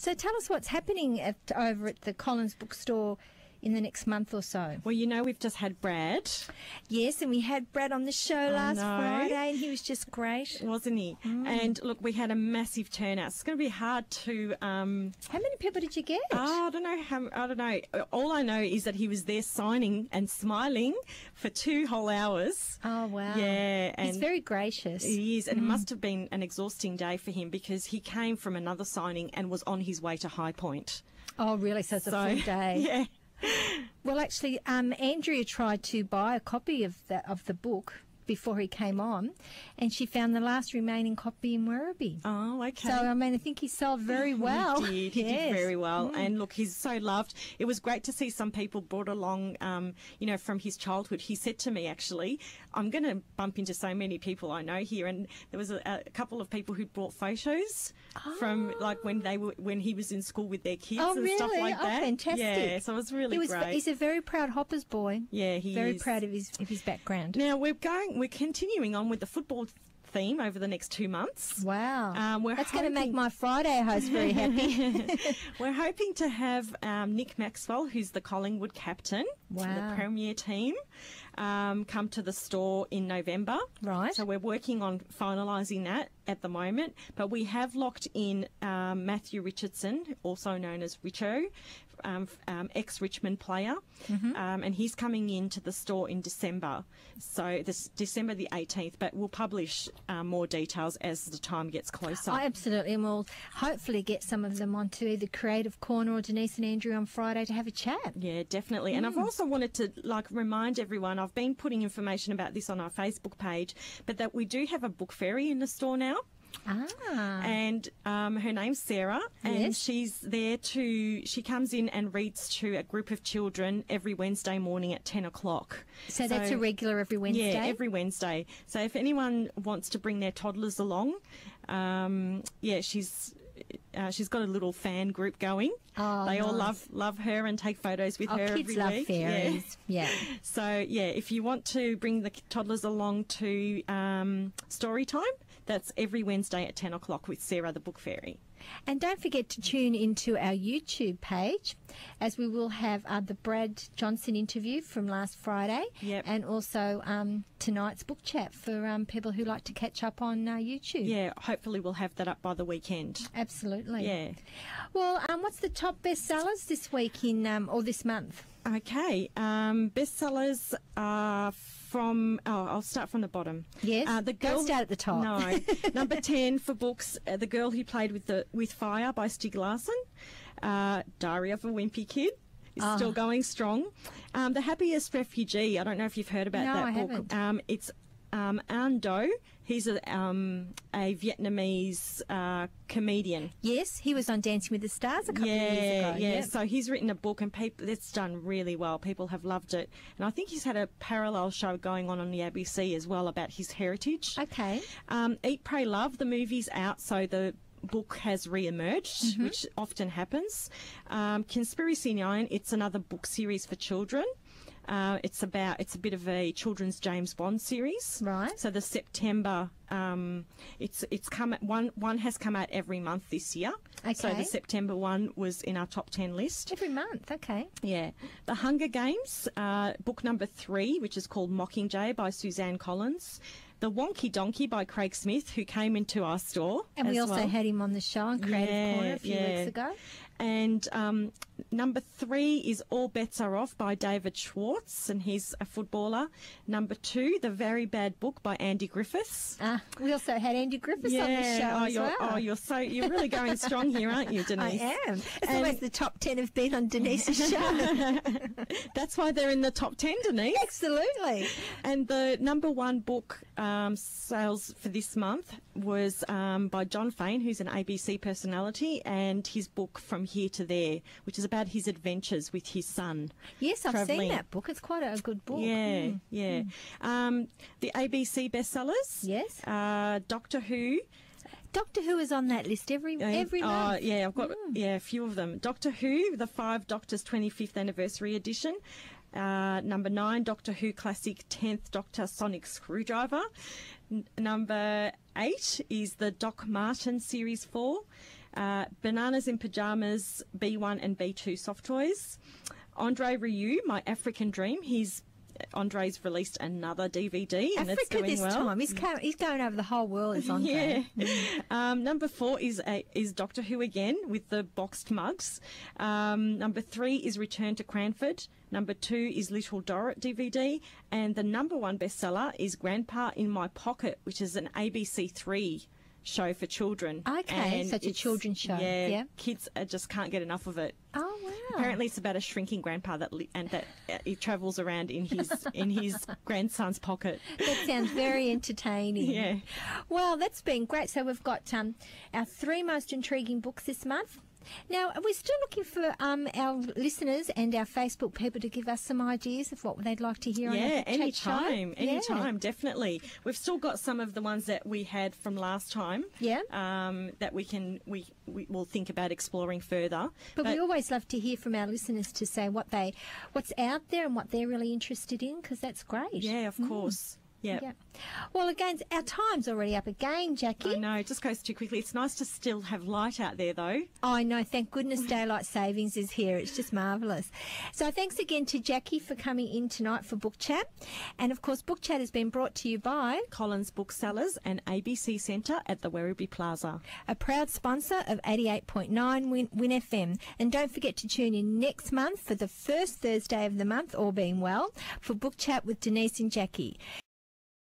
So tell us what's happening over at the Collins bookstore in the next month or so. Well, you know, we've just had Brad. Yes, and we had Brad on the show last Friday, and he was just great. Wasn't he? And look, we had a massive turnout. It's going to be hard to... How many people did you get? I don't know. All I know is that he was there signing and smiling for 2 whole hours. Oh, wow. Yeah. And he's very gracious. He is, and it must have been an exhausting day for him because he came from another signing and was on his way to High Point. Oh, really? So it's a full day. Yeah. Well, actually, Andrea tried to buy a copy of the book before he came on, and she found the last remaining copy in Werribee. Oh, okay. So, I mean, I think he sold very well. He did very well. And look, he's so loved. It was great to see some people brought along, you know, from his childhood. He said to me, actually, I'm going to bump into so many people I know here. And there was a couple of people who brought photos from, like, when he was in school with their kids and stuff like that. Oh, fantastic. Yeah, so it was really great. He's a very proud Hoppers boy. Yeah, he is. Very proud of his background. Now, we're continuing on with the football theme over the next 2 months. Wow. That's going to make my Friday host very happy. We're hoping to have Nick Maxwell, who's the Collingwood captain for the Premier team, come to the store in November. Right. So we're working on finalising that at the moment. But we have locked in Matthew Richardson, also known as Richo, ex-Richmond player, and he's coming into the store in December. So this December the 18th, but we'll publish more details as the time gets closer. Oh, absolutely, and we'll hopefully get some of them onto either Creative Corner or Denise and Andrew on Friday to have a chat. Yeah, definitely. And I've also wanted to remind everyone, I've been putting information about this on our Facebook page, but that we do have a book fairy in the store now. And her name's Sarah, and she's there she comes in and reads to a group of children every Wednesday morning at 10 o'clock. So that's a regular every Wednesday? Yeah, every Wednesday. So if anyone wants to bring their toddlers along, she's got a little fan group going. Oh, they all love her and take photos with her every week. Kids love fairies. Yeah. So, if you want to bring the toddlers along to story time, that's every Wednesday at 10 o'clock with Sarah the Book Fairy. And don't forget to tune into our YouTube page, as we will have the Brad Johnson interview from last Friday, and also tonight's book chat for people who like to catch up on YouTube. Yeah, hopefully we'll have that up by the weekend. Absolutely. Yeah. Well, what's the top bestsellers this week or this month? Okay, bestsellers are from, I'll start from the bottom. Yes, don't start at the top. No. Number 10 for books, The Girl Who Played with Fire by Stieg Larsson. Diary of a Wimpy Kid is still going strong. The Happiest Refugee, I don't know if you've heard about that book. Haven't. It's An Do. He's a Vietnamese comedian. Yes, he was on Dancing with the Stars a couple of years ago. Yeah, so he's written a book and it's done really well. People have loved it. And I think he's had a parallel show going on the ABC as well about his heritage. Okay. Eat, Pray, Love, the movie's out, so the book has re-emerged, which often happens. Conspiracy 9, it's another book series for children. It's a bit of a children's James Bond series. Right. So the September, it's come one has come out every month this year. Okay. So the September one was in our top 10 list. Every month, okay. Yeah. The Hunger Games, book number 3, which is called Mockingjay by Suzanne Collins. The Wonky Donkey by Craig Smith, who came into our store. And we also had him on the show on Creative Corner a few weeks ago. And number 3 is All Bets Are Off by David Schwartz, and he's a footballer. Number 2, The Very Bad Book by Andy Griffiths. We also had Andy Griffiths on the show as well. You're really going strong here, aren't you, Denise? I am. It's always the top 10 have been on Denise's show. That's why they're in the top 10, Denise. Absolutely. And the number 1 book sales for this month was by John Fane, who's an ABC personality, and his book From Here to There, which is about his adventures with his son. Yes, I've seen that book. It's quite a good book. Yeah, yeah. The ABC bestsellers. Yes. Doctor Who. Doctor Who is on that list every month. Yeah, I've got a few of them. Doctor Who, The 5 Doctors 25th Anniversary Edition. Number 9, Doctor Who Classic 10th Doctor Sonic Screwdriver. Number 8 is the Doc Martin Series 4. Bananas in Pyjamas, B1 and B2 soft toys. Andre Ryu, My African Dream. Andre's released another DVD and Africa it's doing this well. time. He's going over the whole world, is Andre. Yeah. Number 4 is Doctor Who again with the boxed mugs. Number 3 is Return to Cranford. Number 2 is Little Dorrit DVD. And the number 1 bestseller is Grandpa in My Pocket, which is an ABC3 show for children. Okay, and such a children's show. Yeah, kids just can't get enough of it. Oh wow! Apparently, it's about a shrinking grandpa that he travels around in his grandson's pocket. That sounds very entertaining. Yeah. Well, that's been great. So we've got our 3 most intriguing books this month. Now, we're still looking for our listeners and our Facebook people to give us some ideas of what they'd like to hear on the anytime, definitely. We've still got some of the ones that we had from last time. Yeah. That we will think about exploring further. But we always love to hear from our listeners to say what's out there and what they're really interested in, because that's great. Yeah, of course. Yep. Yeah. Well, again, our time's already up again, Jackie. I know, it just goes too quickly. It's nice to still have light out there, though. I know. Thank goodness daylight savings is here. It's just marvellous. So thanks again to Jackie for coming in tonight for Book Chat. And, of course, Book Chat has been brought to you by Collins Booksellers and ABC Centre at the Werribee Plaza. A proud sponsor of 88.9 wynFM. And don't forget to tune in next month for the first Thursday of the month, all being well, for Book Chat with Denise and Jackie.